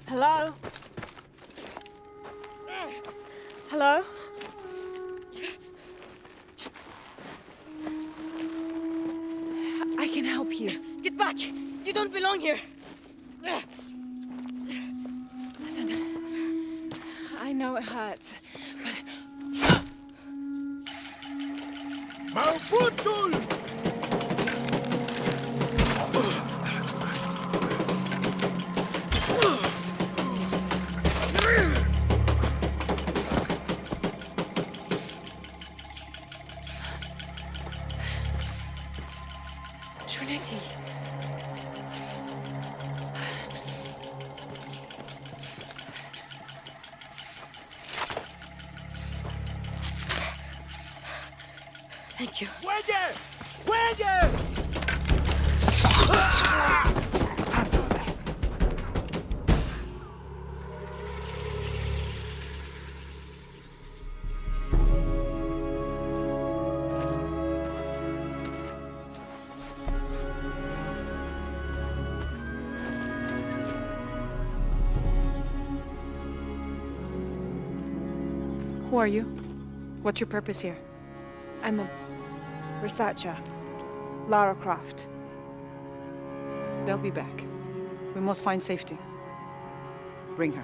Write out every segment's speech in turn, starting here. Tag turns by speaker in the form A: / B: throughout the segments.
A: Hello? Hello? I can help you.
B: Get back! You don't belong here!
A: Listen, I know it hurts, but...
C: Malfutul!
A: Trinity.
B: Thank you.
C: ¡Fuelle! ¡Fuelle!
D: Who are you? What's your purpose here?
A: I'm a researcher. Lara Croft.
D: They'll be back. We must find safety. Bring her.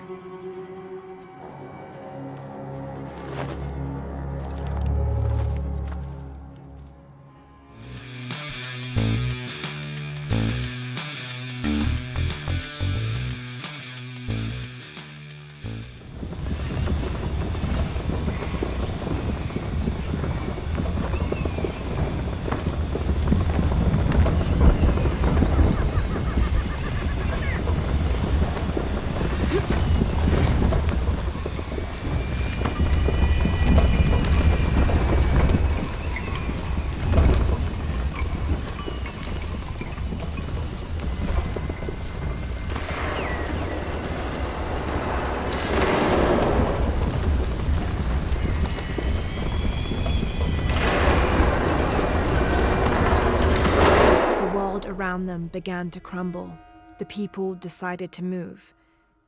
E: Around them began to crumble. The people decided to move.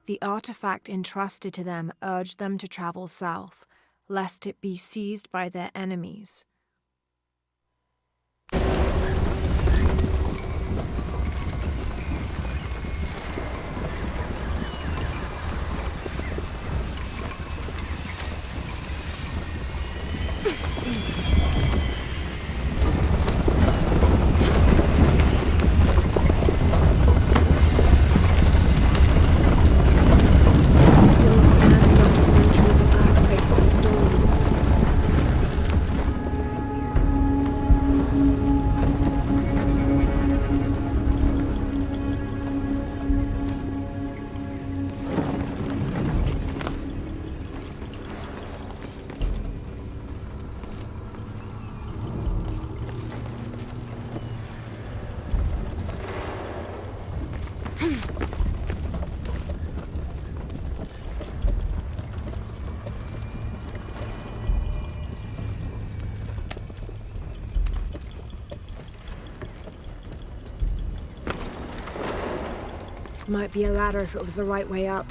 E: The artifact entrusted to them urged them to travel south, lest it be seized by their enemies. Might be a ladder if it was the right way up.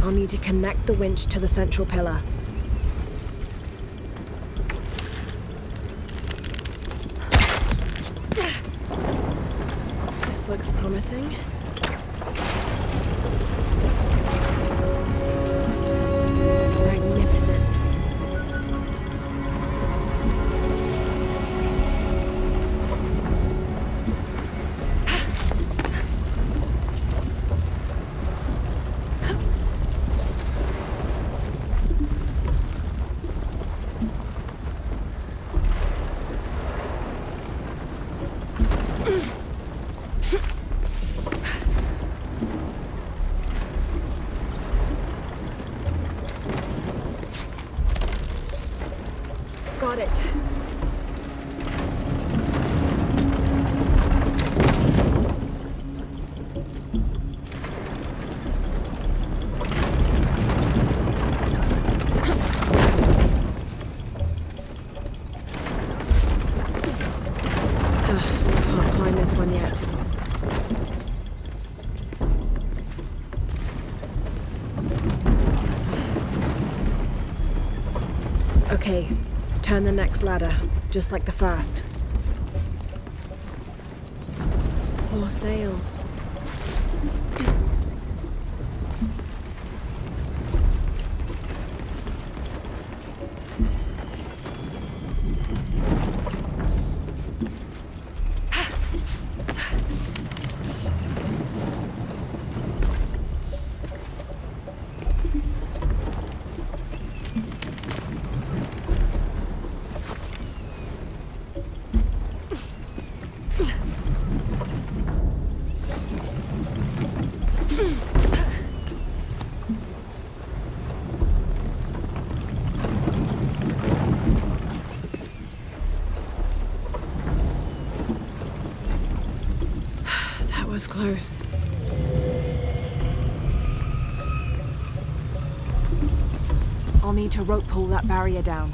E: I'll need to connect the winch to the central pillar. This looks promising. Magnificent. Got it. Can't climb this one yet. Okay. Turn the next ladder, just like the first. More sails. That was close. I'll need to rope pull that barrier down.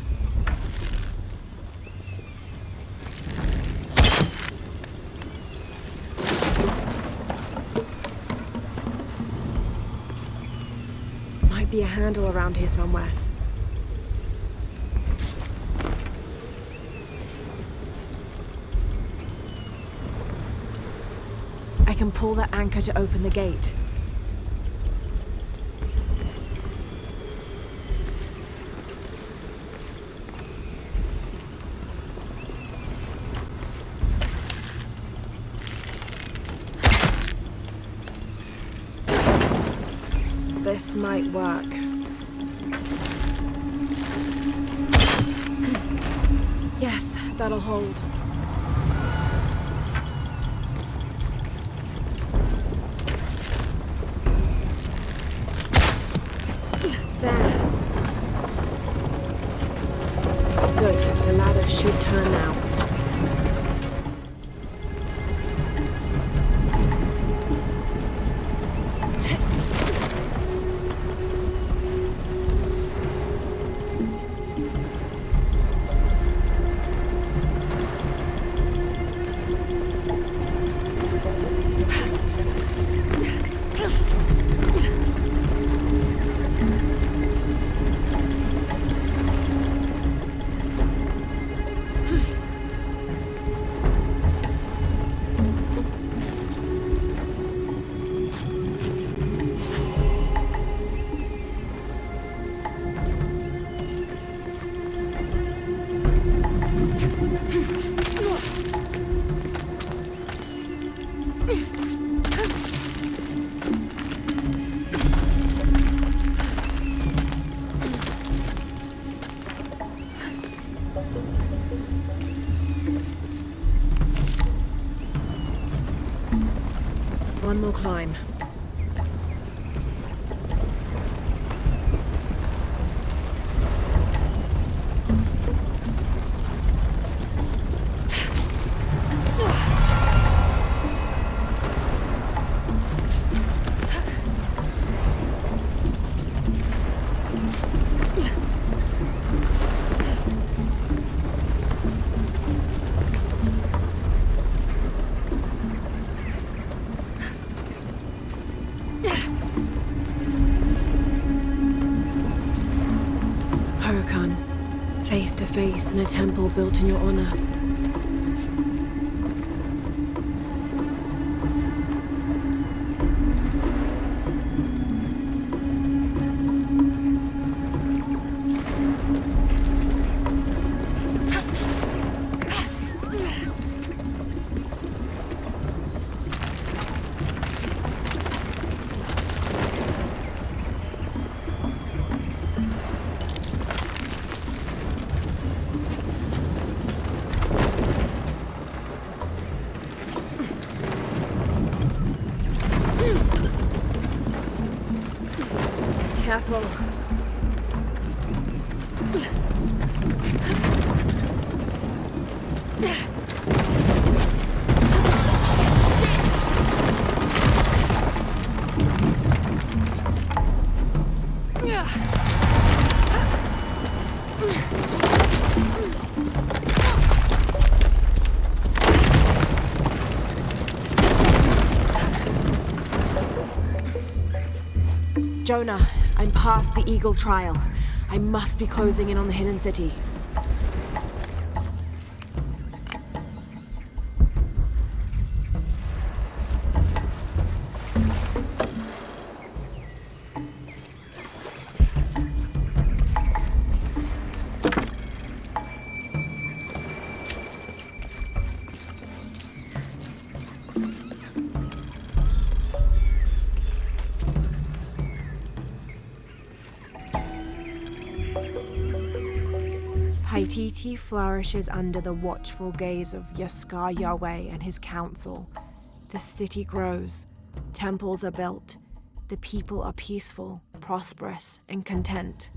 E: Might be a handle around here somewhere. I can pull that anchor to open the gate. This might work. Yes, that'll hold. There. Good. The ladder should turn now. One more climb. face to face in a temple built in your honor. Careful. Jonah, I'm past the Eagle Trial. I must be closing in on the Hidden City. Paititi flourishes under the watchful gaze of Yaskar Yahweh and his council. The city grows, temples are built, the people are peaceful, prosperous, and content.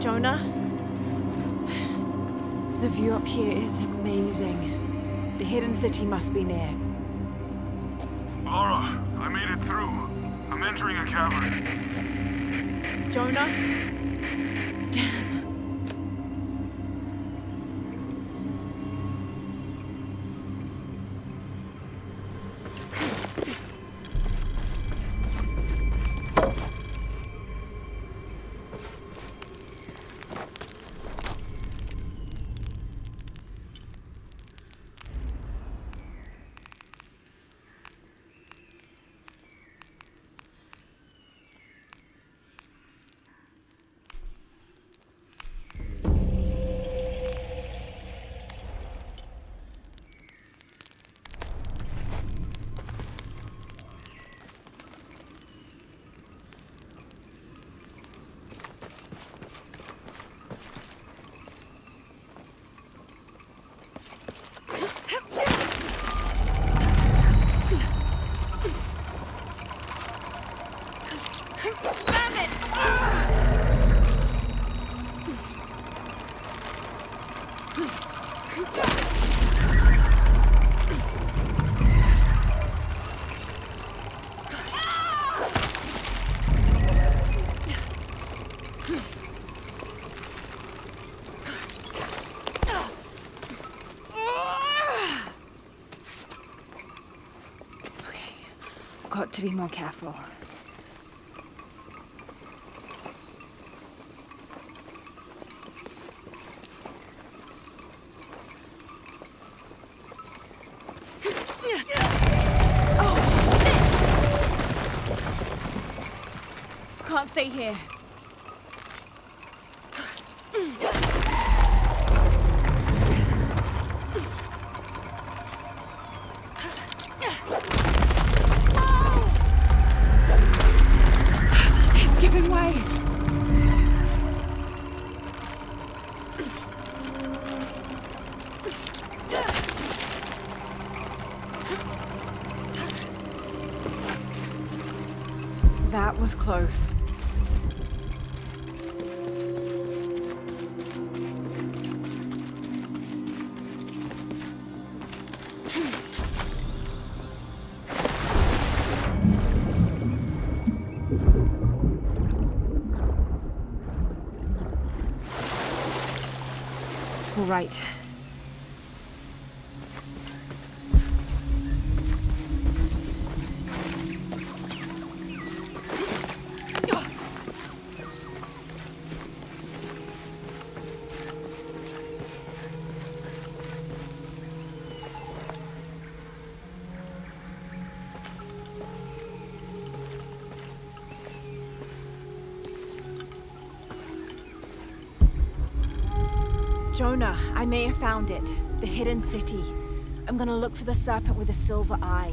E: Jonah? The view up here is amazing. The Hidden City must be near.
F: Lara, I made it through. I'm entering a cavern.
E: Jonah? Damn.
D: to be more careful.
A: Can't stay here. It's giving way. That was close.
E: All right.
A: Jonah, I may have found it. The hidden city. I'm gonna look for the serpent with a silver eye.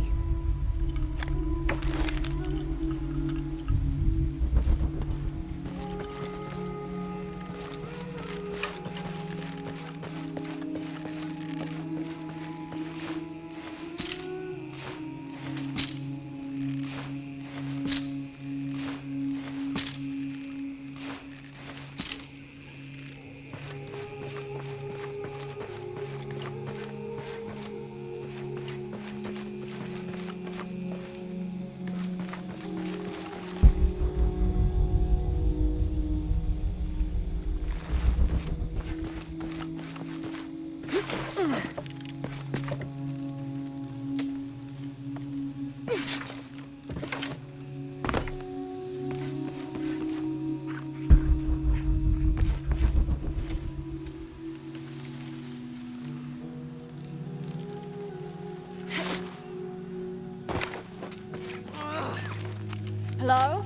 A: Hello?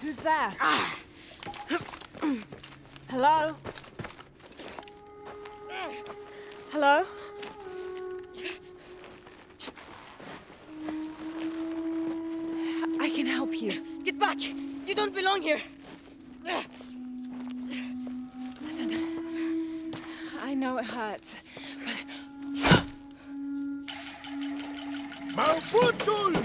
A: Who's there? Hello? Hello? I can help you.
B: Get back! You don't belong here!
A: Listen, I know it hurts, but
C: Malfunction!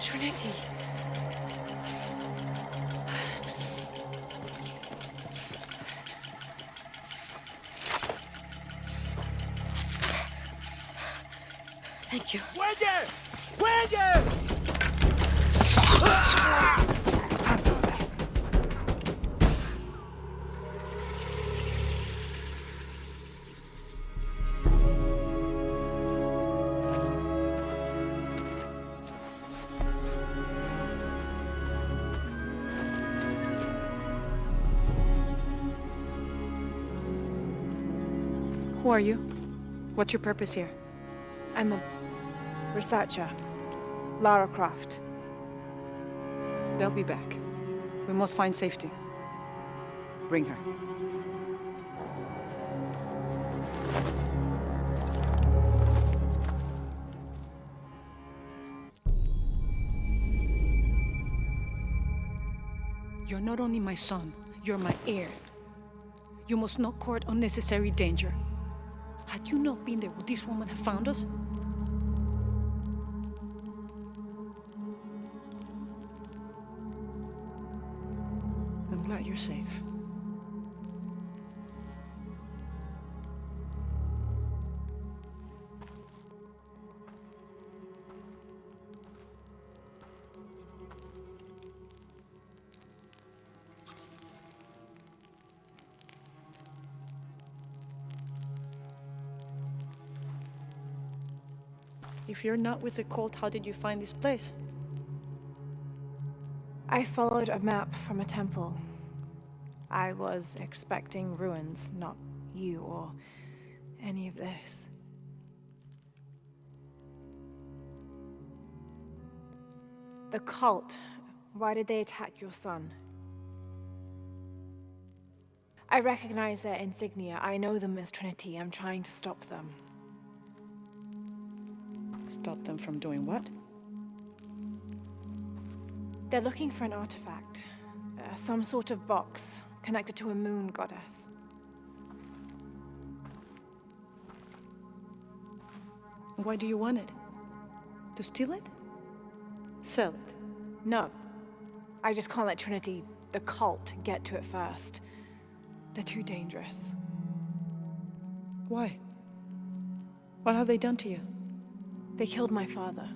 A: Trinity.
B: Thank you.
C: Wende! Wende!
D: Who are you? What's your purpose here?
A: I'm a researcher. Lara Croft.
D: They'll be back. We must find safety. Bring her. You're not only my son, you're my heir. You must not court unnecessary danger. Had you not been there, would this woman have found us? I'm glad you're safe. If you're not with the cult, how did you find this place?
E: I followed a map from a temple. I was expecting ruins, not you or any of this. The cult. Why did they attack your son? I recognize their insignia. I know them as Trinity. I'm trying to stop them.
D: Stop them from doing what?
E: They're looking for an artifact. Some sort of box connected to a moon goddess.
D: Why do you want it? To steal it? Sell it?
E: No. I just can't let Trinity, the cult, get to it first. They're too dangerous.
D: Why? What have they done to you?
E: They killed my father.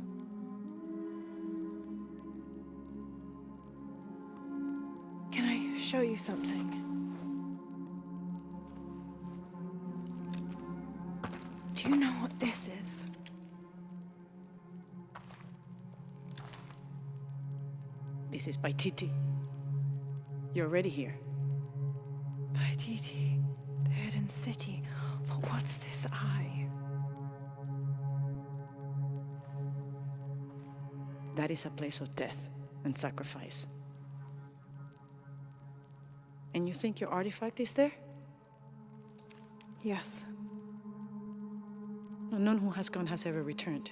E: Can I show you something? Do you know what this is?
D: This is Paititi. You're already here.
E: Paititi, the hidden city. But what's this eye?
D: That is a place of death and sacrifice. And you think your artifact is there?
E: Yes.
D: No, none who has gone has ever returned.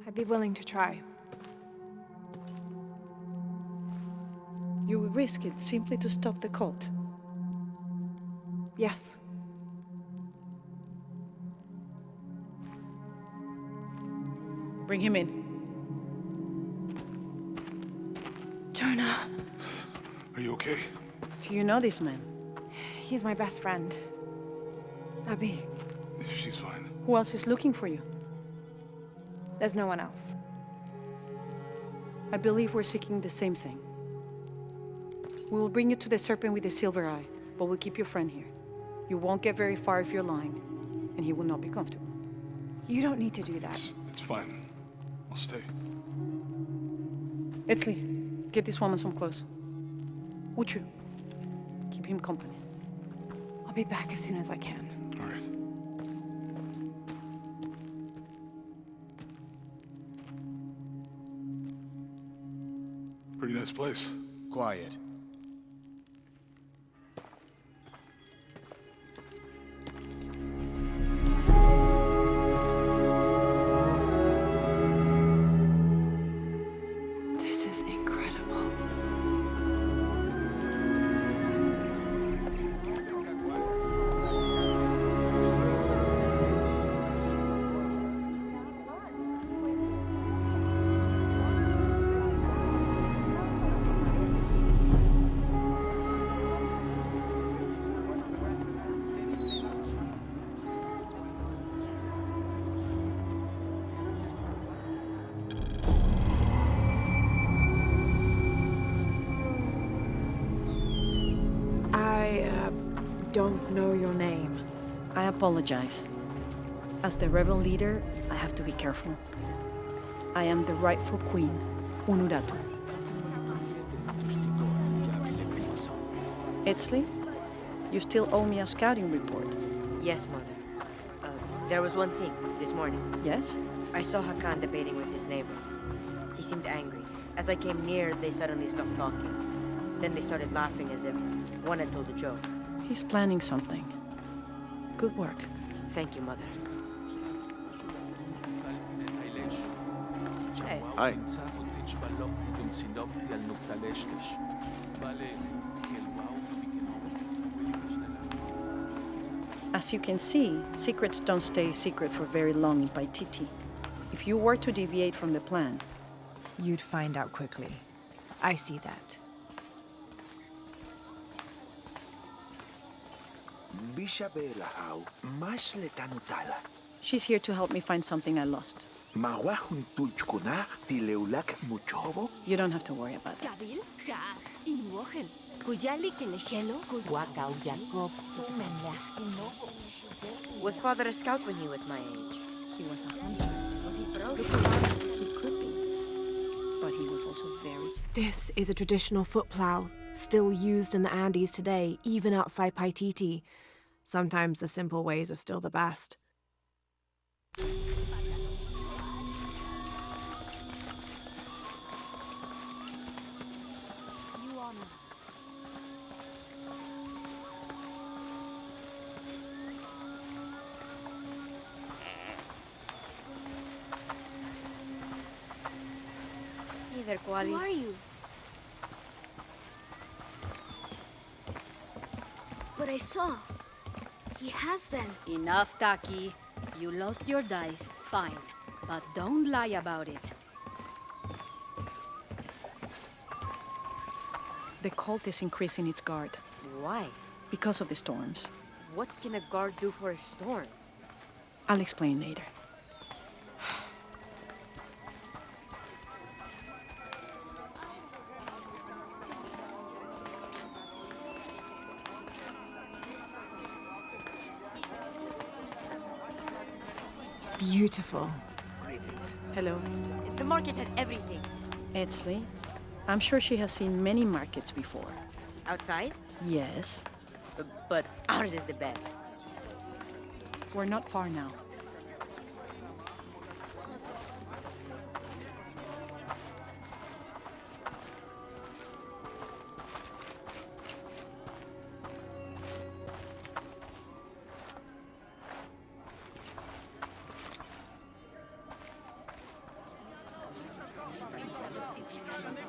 E: I'd be willing to try.
D: You would risk it simply to stop the cult.
E: Yes.
D: Bring him in.
E: Jonah.
F: Are you okay?
D: Do you know this man?
E: He's my best friend. Abby.
F: She's fine.
D: Who else is looking for you?
E: There's no one else.
D: I believe we're seeking the same thing. We will bring you to the serpent with the silver eye, but we'll keep your friend here. You won't get very far if you're lying, and he will not be comfortable.
E: You don't need to do that.
F: It's fine. I'll stay.
D: Etzli, get this woman some clothes. Uchu, keep him company.
E: I'll be back as soon as I can.
F: All right. Pretty nice place.
C: Quiet.
E: This is incredible. I don't know your name.
D: I apologize. As the rebel leader, I have to be careful. I am the rightful queen, Unuratu. Etzli, you still owe me a scouting report.
B: Yes, Mother. There was one thing this morning.
D: Yes?
B: I saw Hakan debating with his neighbor. He seemed angry. As I came near, they suddenly stopped talking. Then they started laughing as if one had told a joke.
D: He's planning something. Good work.
B: Thank you, Mother. Hey.
C: Ay,
D: As you can see, secrets don't stay secret for very long in Paititi. If you were to deviate from the plan,
E: You'd find out quickly. I see that.
G: Bishabelahau, mas letanutala.
D: she's here to help me find something I lost.
G: Mawahun tulchkuna, tileulak muchobo.
D: You don't have to worry about that.
H: Gadil, ha, inuohen. Kuyali kelehelo,
B: Was Father a scout when he was my age?
D: He was a hunter.
B: Was he
D: Look
B: ferocious?
D: around. He could be. But he was also very...
E: This is a traditional foot plow, still used in the Andes today, even outside Paititi. Sometimes the simple ways are still the best.
H: You honor us.
B: Hey there, Kuali.
H: Who are you? But I saw. He has them.
I: Enough, Taki. You lost your dice, fine. But don't lie about it.
D: The cult is increasing its guard
B: Why?
D: because of the storms.
B: What can a guard do for a storm?
D: I'll explain later.
E: Beautiful.
D: Hello,
B: The market has everything.
D: Edsley. I'm sure she has seen many markets before.
B: Outside?
D: Yes,
B: But ours is the best.
D: we're not far now.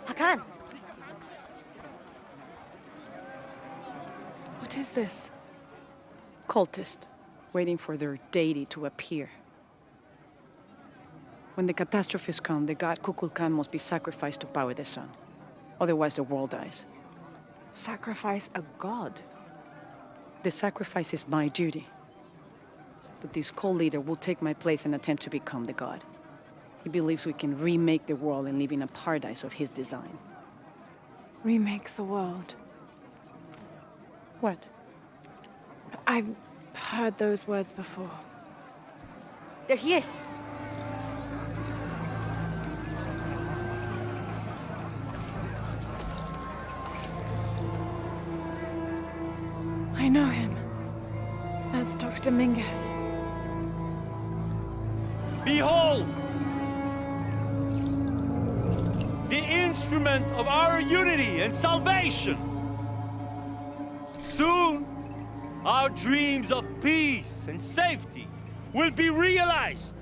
B: Hakan!
E: What is this?
D: Cultist, waiting for their deity to appear. When the catastrophes come, the god Kukulkan must be sacrificed to power the sun. Otherwise, the world dies.
E: Sacrifice a god?
D: The sacrifice is my duty. But this cult leader will take my place and attempt to become the god. He believes we can remake the world and live in a paradise of his design.
E: Remake the world.
D: What?
E: I've heard those words before.
B: There he is!
E: I know him. That's Dr. Dominguez.
C: Behold! The instrument of our unity and salvation! Soon, our dreams of peace and safety will be realized.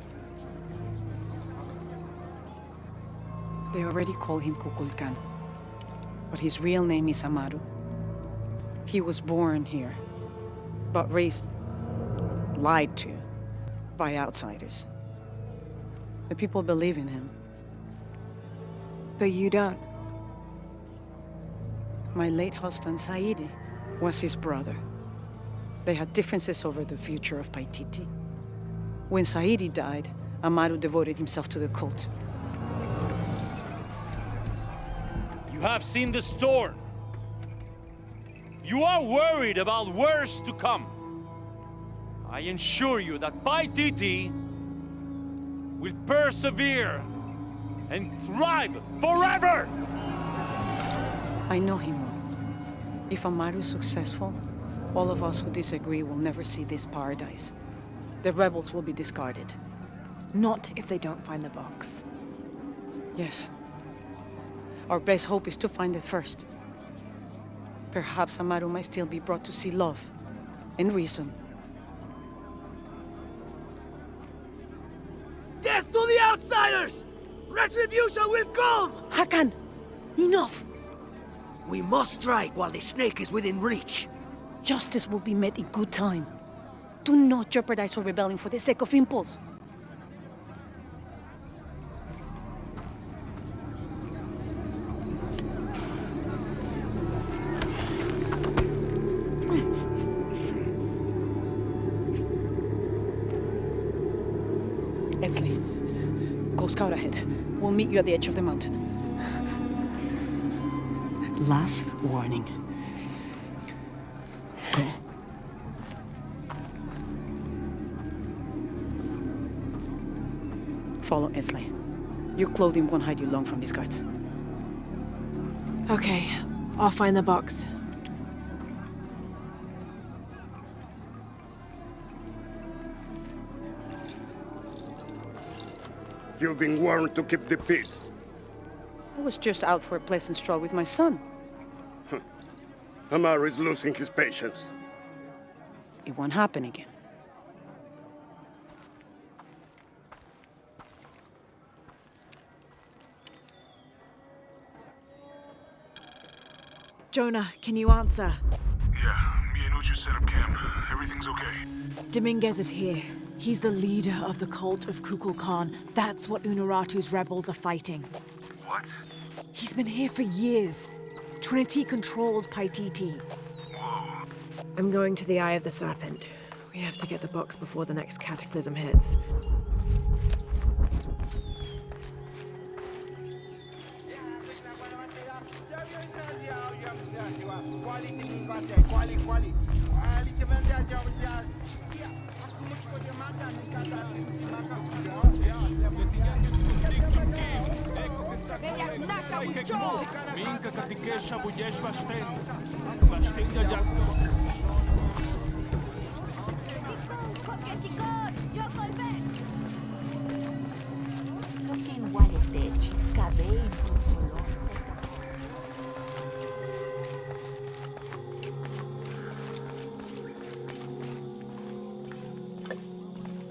D: They already call him Kukulkan. But his real name is Amaru. He was born here, but raised, lied to, by outsiders. The people believe in him.
E: But you don't.
D: My late husband, Saidi, was his brother. They had differences over the future of Paititi. When Saidi died, Amaru devoted himself to the cult.
C: You have seen the storm. You are worried about worse to come. I assure you that Paititi will persevere and thrive forever!
D: I know him well. If Amaru is successful, all of us who disagree will never see this paradise. The rebels will be discarded.
E: Not if they don't find the box.
D: Yes. Our best hope is to find it first. Perhaps Amaru might still be brought to see love and reason.
C: Death to the outsiders! Retribution will come!
D: Hakan! Enough!
C: We must strike while the snake is within reach.
D: Justice will be met in good time. Do not jeopardize our rebellion for the sake of impulse. Edsley, go scout ahead. We'll meet you at the edge of the mountain. Last warning. Go. Follow Esley. Your clothing won't hide you long from these guards.
E: Okay, I'll find the box.
J: You've been warned to keep the peace.
D: I was just out for a pleasant stroll with my son.
J: Amar is losing his patience.
D: It won't happen again.
A: Jonah, can you answer?
F: Yeah, me and Uchu set up camp. Everything's okay.
A: Dominguez is here. He's the leader of the cult of Kukulkan. That's what Unuratu's rebels are fighting.
F: What?
A: He's been here for years. Trinity controls Paititi.
F: Whoa.
E: I'm going to the Eye of the Serpent. We have to get the box before the next cataclysm hits.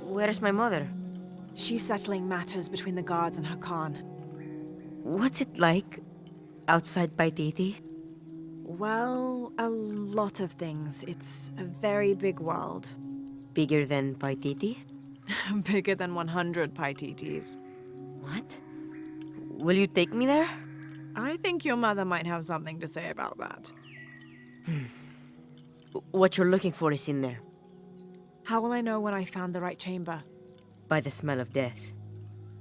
B: Where is my mother?
A: She's settling matters between the guards and her Khan.
B: What's it like outside Paititi?
E: Well, a lot of things. It's a very big world.
B: Bigger than Paititi?
E: Bigger than 100 Paititis.
B: What? Will you take me there?
E: I think your mother might have something to say about that.
B: What you're looking for is in there.
A: How will I know when I found the right chamber?
B: By the smell of death.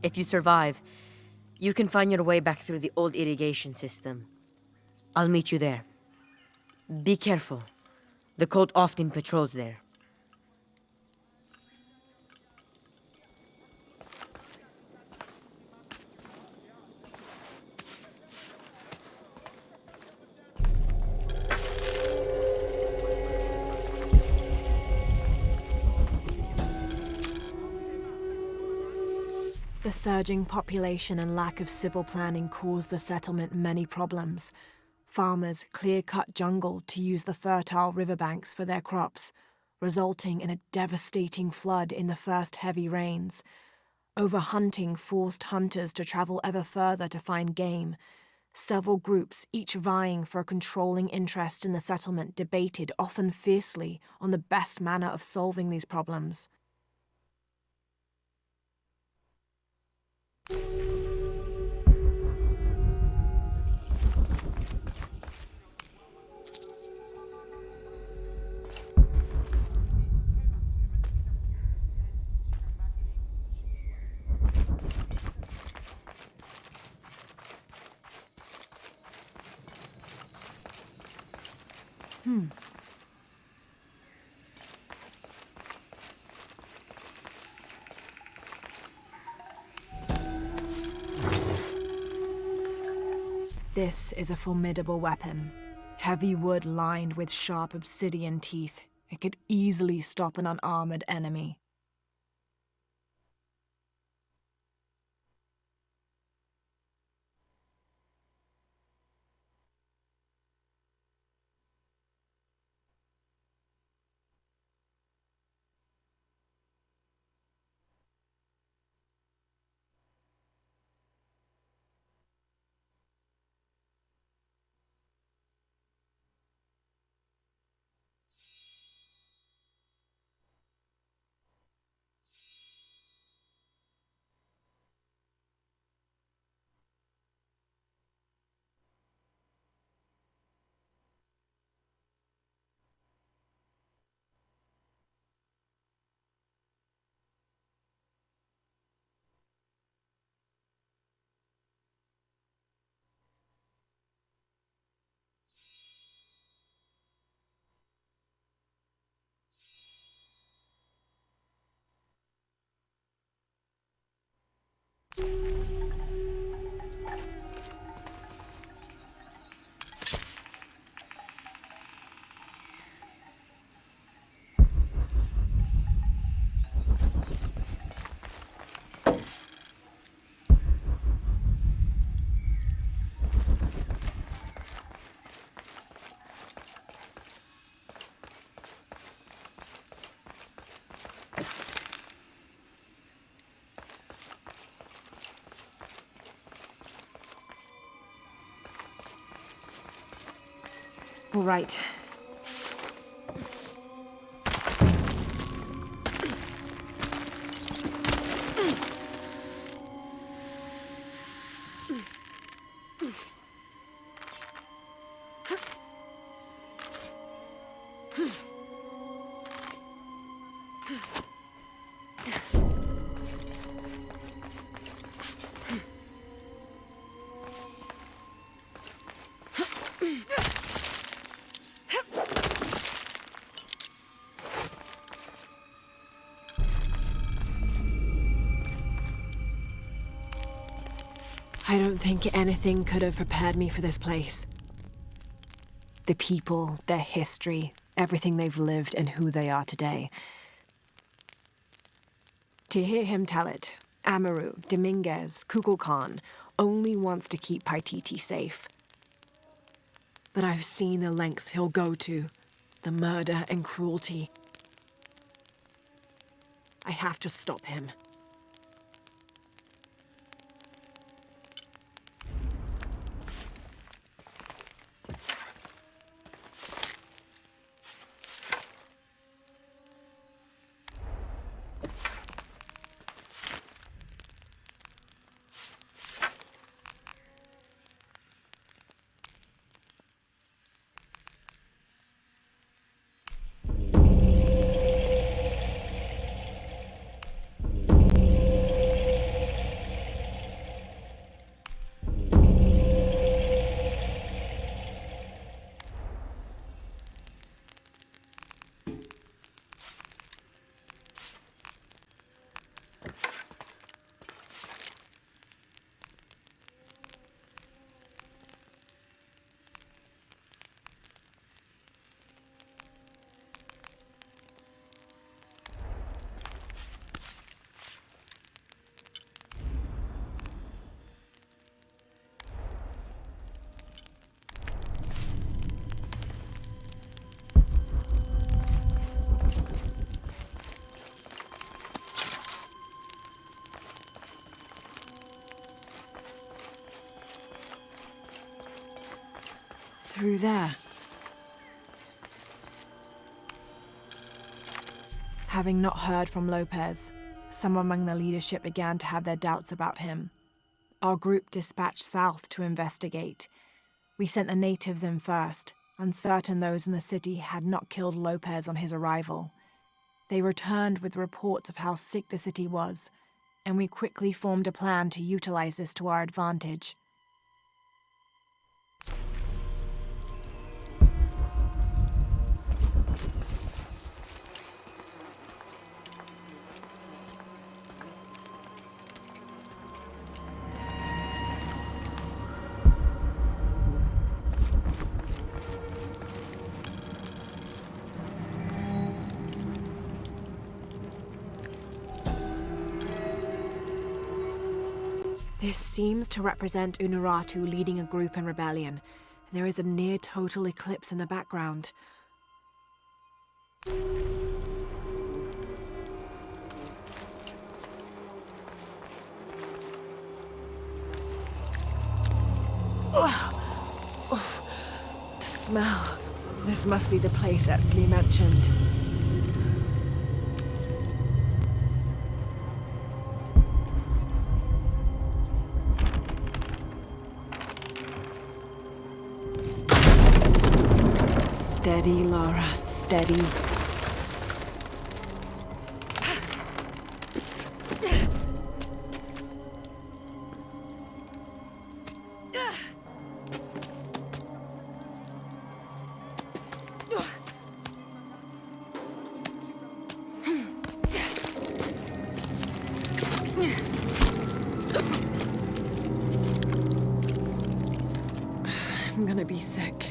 B: If you survive, you can find your way back through the old irrigation system. I'll meet you there. Be careful. The cult often patrols there.
E: The surging population and lack of civil planning caused the settlement many problems. Farmers clear-cut jungle to use the fertile riverbanks for their crops, resulting in a devastating flood in the first heavy rains. Overhunting forced hunters to travel ever further to find game. Several groups, each vying for a controlling interest in the settlement, debated, often fiercely, on the best manner of solving these problems. This is a formidable weapon. Heavy wood lined with sharp obsidian teeth. It could easily stop an unarmored enemy. All right. I don't think anything could have prepared me for this place. The people, their history, everything they've lived, and who they are today. To hear him tell it, Amaru, Dominguez, Kukulkan only wants to keep Paititi safe. But I've seen the lengths he'll go to, the murder and cruelty. I have to stop him. Through there. Having not heard from Lopez, some among the leadership began to have their doubts about him. Our group dispatched south to investigate. We sent the natives in first, uncertain those in the city had not killed Lopez on his arrival. They returned with reports of how sick the city was, and we quickly formed a plan to utilize this to our advantage. This seems to represent Unuratu leading a group in rebellion. There is a near-total eclipse in the background. The smell. This must be the place Etzli mentioned. Steady, Lara, steady. I'm gonna be sick.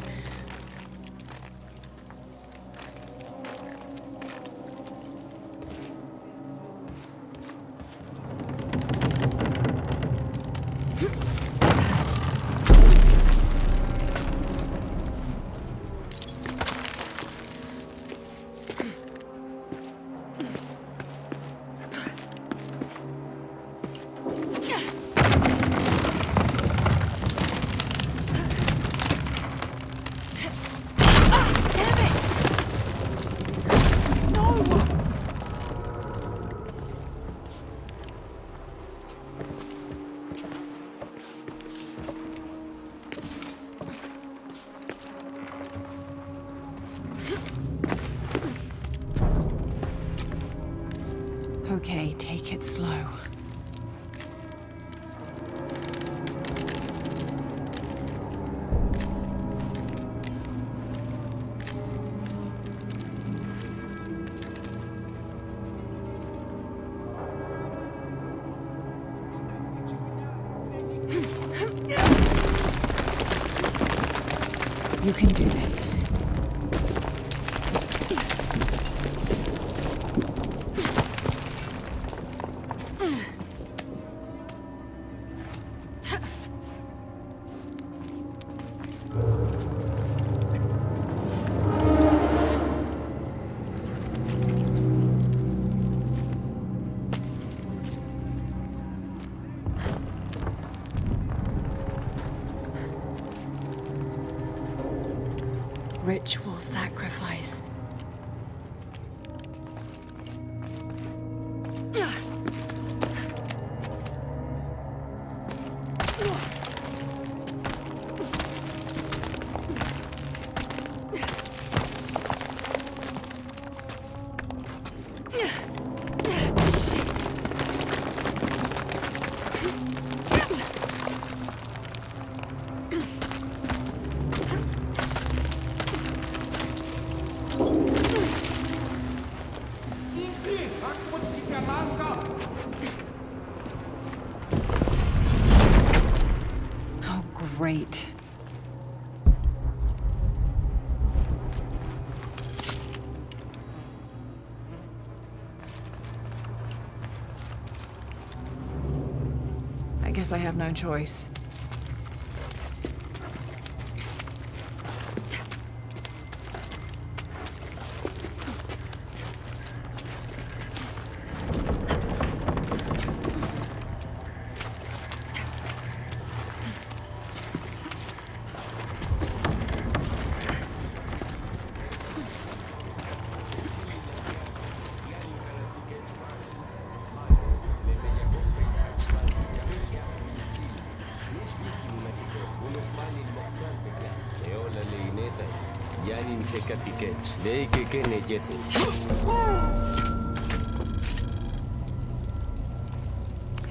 A: You can do this. Ritual sacrifice. Oh, great. I guess I have no choice.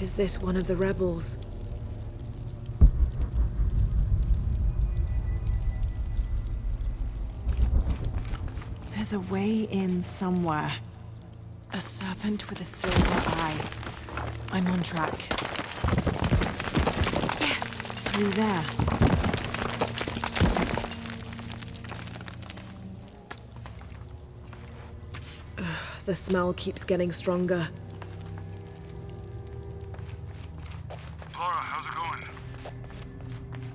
A: Is this one of the rebels? There's a way in somewhere. A serpent with a silver eye. I'm on track. Yes! Through there. The smell keeps getting stronger.
F: Laura, how's it going?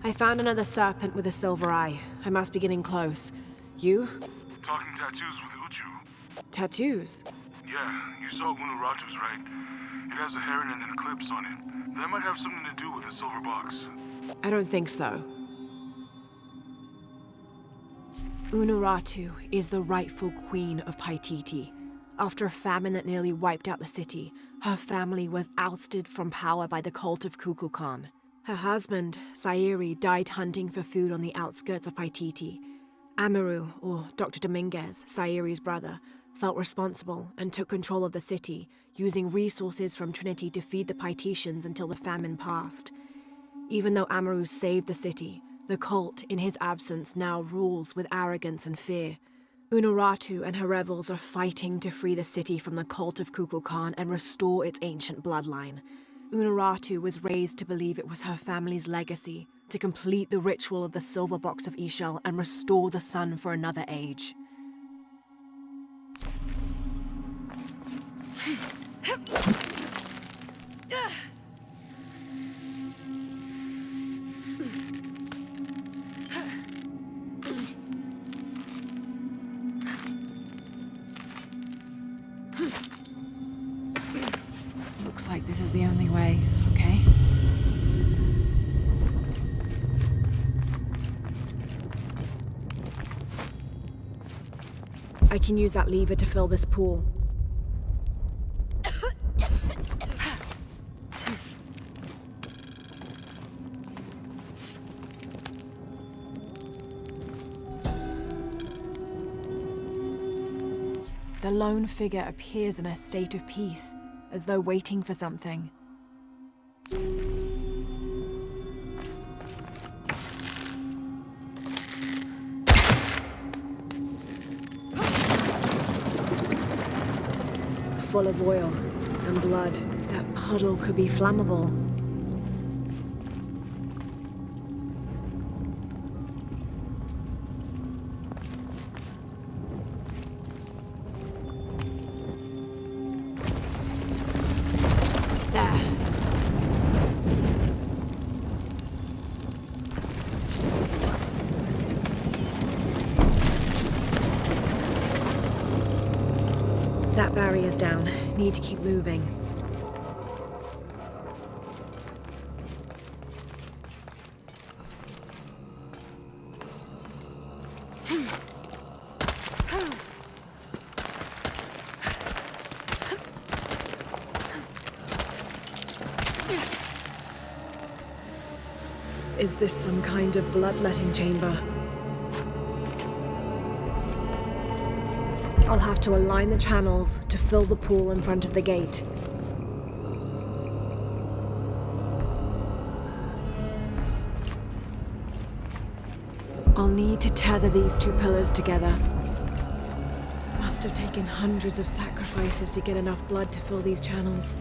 A: I found another serpent with a silver eye. I must be getting close. You?
F: Talking tattoos with Uchu.
A: Tattoos?
F: Yeah, you saw Unuratu's, right? It has a heron and an eclipse on it. That might have something to do with the silver box.
A: I don't think so. Unuratu is the rightful queen of Paititi. After a famine that nearly wiped out the city, her family was ousted from power by the cult of Kukulkan. Her husband, Sayuri, died hunting for food on the outskirts of Paititi. Amaru, or Dr. Dominguez, Sayuri's brother, felt responsible and took control of the city, using resources from Trinity to feed the Paititians until the famine passed. Even though Amaru saved the city, the cult, in his absence, now rules with arrogance and fear. Unuratu and her rebels are fighting to free the city from the cult of Kukulkan and restore its ancient bloodline. Unuratu was raised to believe it was her family's legacy, to complete the ritual of the silver box of Ishel and restore the sun for another age. Looks like this is the only way, okay? I can use that lever to fill this pool. The lone figure appears in a state of peace, as though waiting for something. Full of oil and blood. That puddle could be flammable.
E: down. Need to keep moving. Is this some kind of bloodletting chamber? I'll have to align the channels to fill the pool in front of the gate. I'll need to tether these two pillars together. Must have taken hundreds of sacrifices to get enough blood to fill these channels.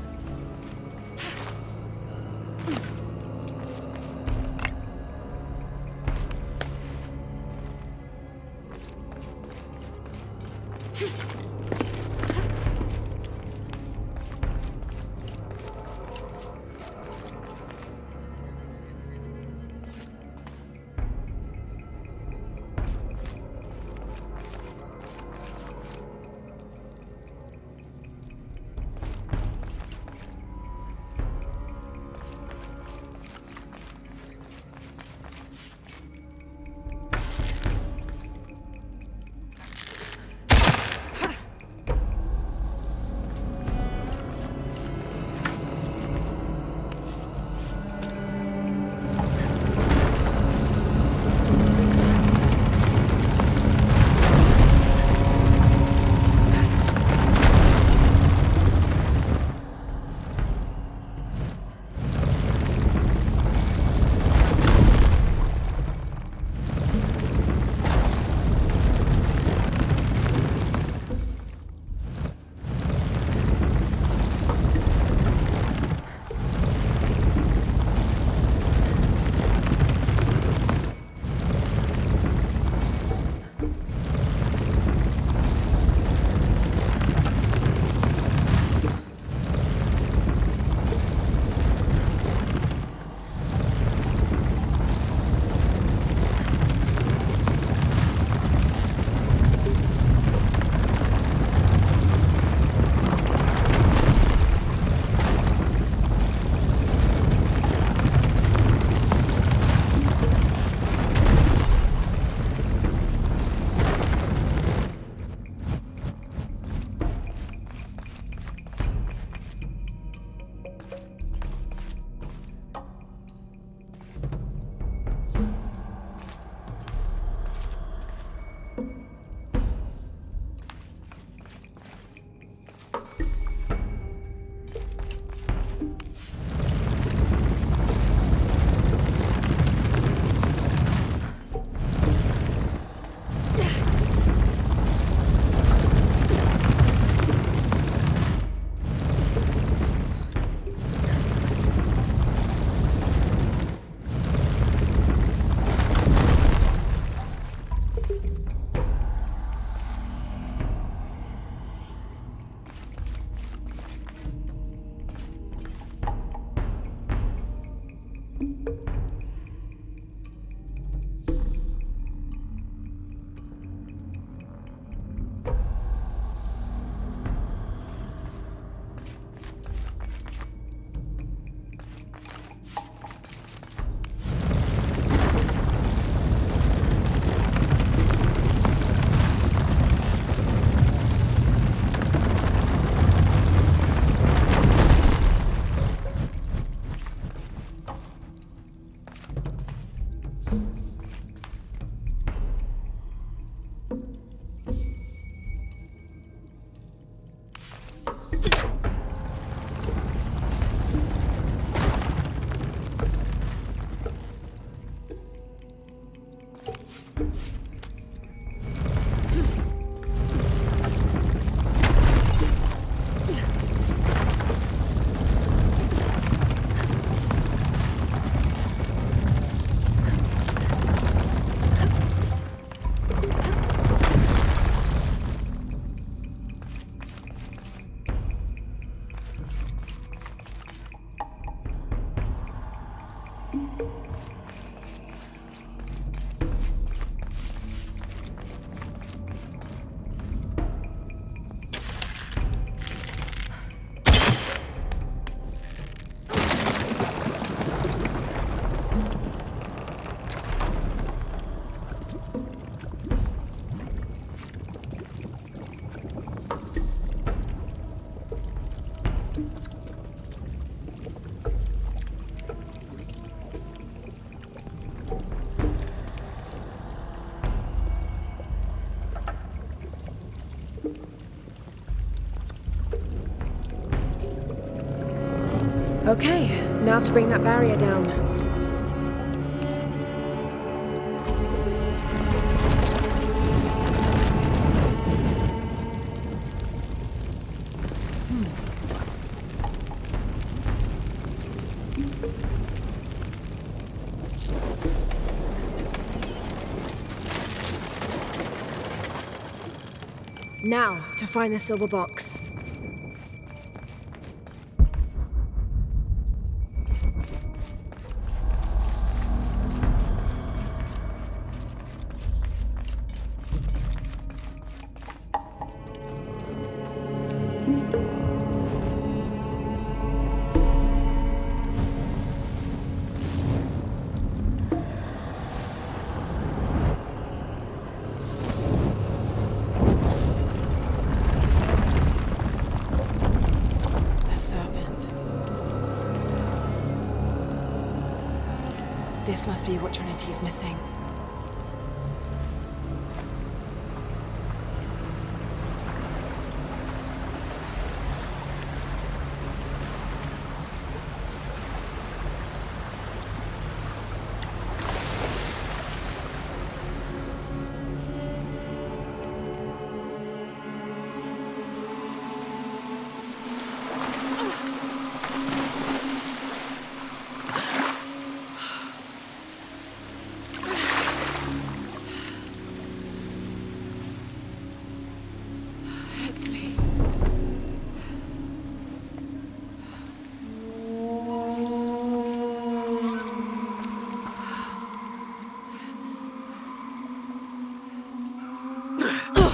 A: Okay, now to bring that barrier down. Now, to find the silver box. This must be what Trinity's missing.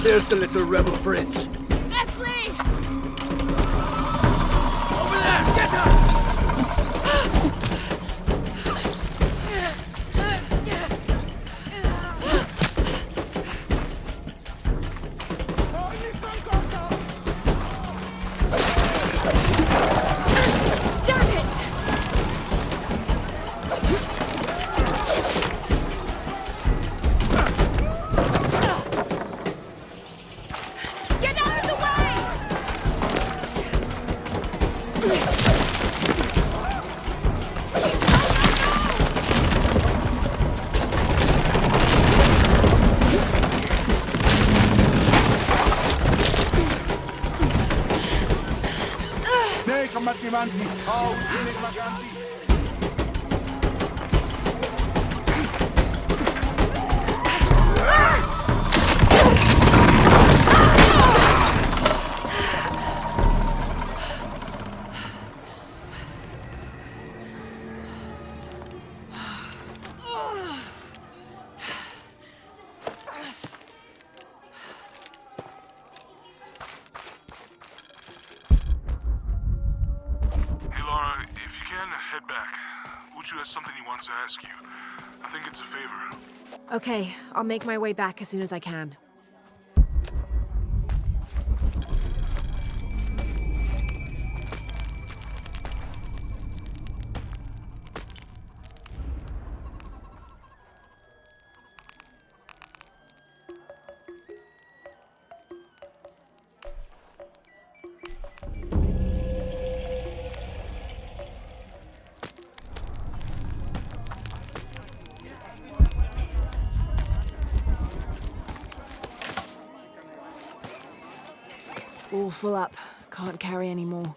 G: There's the little rebel prince.
H: Esley!
G: Over there! Get her!
F: Uchu has something he wants to ask you. I think it's a favor.
A: Okay, I'll make my way back as soon as I can. All full up. Can't carry any more.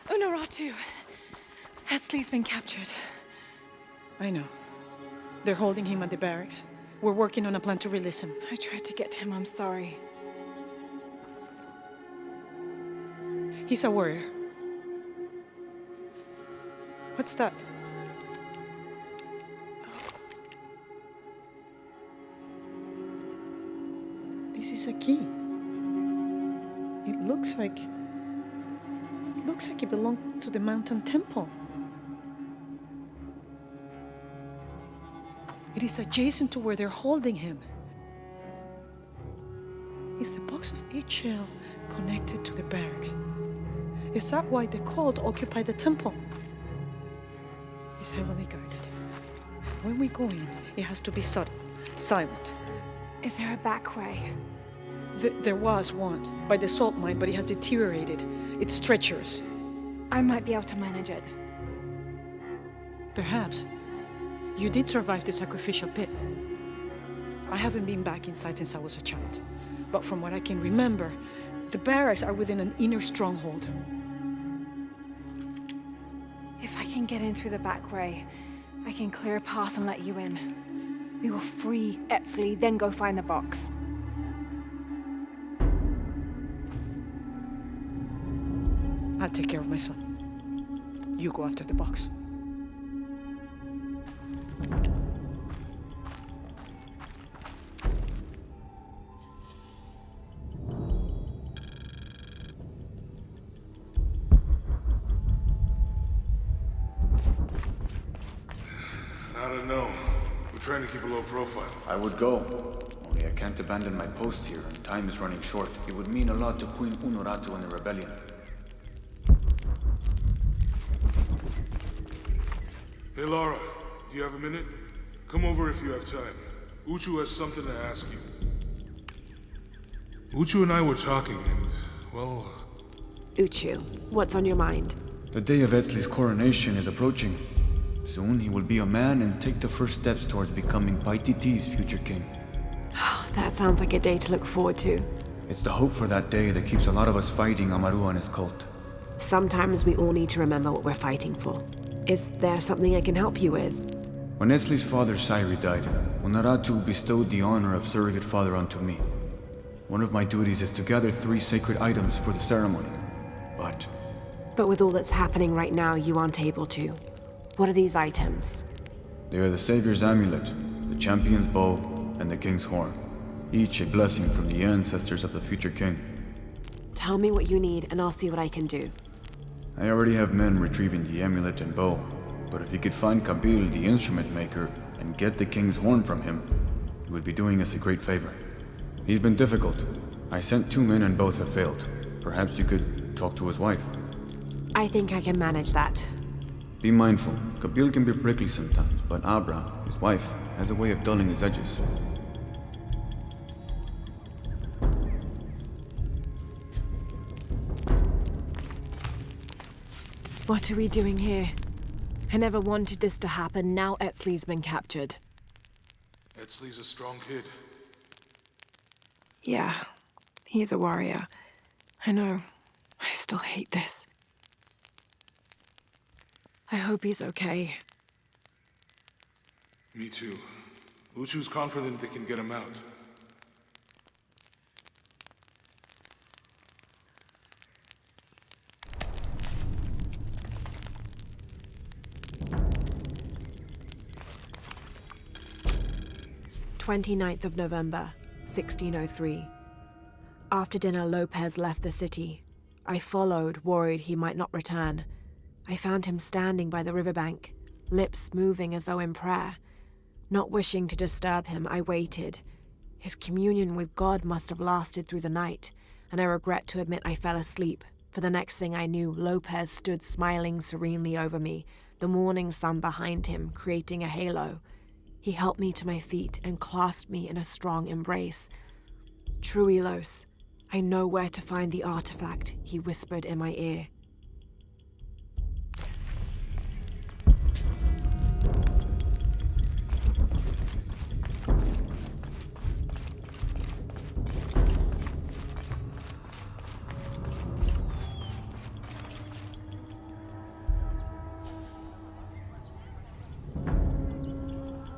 E: Unuratu! Hetzley's been captured.
D: I know. They're holding him at the barracks. We're working on a plan to release him.
E: I tried to get to him, I'm sorry.
D: He's a warrior. What's that? This is a key. It looks like it belonged to the mountain temple. It is adjacent to where they're holding him. Is the box of eggshell connected to the barracks? Is that why the cult occupied the temple? It's heavily guarded. When we go in, it has to be subtle, silent.
E: Is there a back way?
D: There was one, by the salt mine, but it has deteriorated. It's treacherous.
E: I might be able to manage it.
D: Perhaps. You did survive the sacrificial pit. I haven't been back inside since I was a child. But from what I can remember, the barracks are within an inner stronghold.
E: If I can get in through the back way, I can clear a path and let you in. We will free Etzley, then go find the box.
D: I'll take care of my son. You go after the box.
F: I don't know. We're trying to keep a low profile.
K: I would go. Only I can't abandon my post here, and time is running short. It would mean a lot to Queen Unuratu and the rebellion.
F: Hey, Lara, do you have a minute? Come over if you have time. Uchu has something to ask you. Uchu and I were talking, and, well...
A: Uchu, what's on your mind?
K: The day of Etzley's coronation is approaching. Soon he will be a man and take the first steps towards becoming Paititi's future king.
A: That sounds like a day to look forward to.
K: It's the hope for that day that keeps a lot of us fighting Amaru and his cult.
A: Sometimes we all need to remember what we're fighting for. Is there something I can help you with?
K: When Etzley's father Sairi died, Unuratu bestowed the honor of surrogate father onto me. One of my duties is to gather 3 sacred items for the ceremony. But
A: with all that's happening right now, you aren't able to. What are these items?
K: they are the Savior's amulet, the champion's bow, and the king's horn. Each a blessing from the ancestors of the future king.
A: Tell me what you need, and I'll see what I can do.
K: I already have men retrieving the amulet and bow, but if you could find Kabil, the instrument maker, and get the king's horn from him, you would be doing us a great favor. He's been difficult. I sent 2 men and both have failed. Perhaps you could talk to his wife.
A: I think I can manage that.
K: Be mindful. Kabil can be prickly sometimes, but Abra, his wife, has a way of dulling his edges.
A: What are we doing here? I never wanted this to happen. Now Etzley's been captured.
F: Etzley's a strong kid.
A: Yeah, he's a warrior. I know. I still hate this. I hope he's okay.
F: Me too. Uchu's confident they can get him out.
A: "29th of November, 1603. After dinner, Lopez left the city. I followed, worried he might not return. I found him standing by the riverbank, lips moving as though in prayer. Not wishing to disturb him, I waited. His communion with God must have lasted through the night, and I regret to admit I fell asleep, for the next thing I knew, Lopez stood smiling serenely over me, the morning sun behind him, creating a halo. He helped me to my feet and clasped me in a strong embrace. "True Elos, I know where to find the artifact," he whispered in my ear.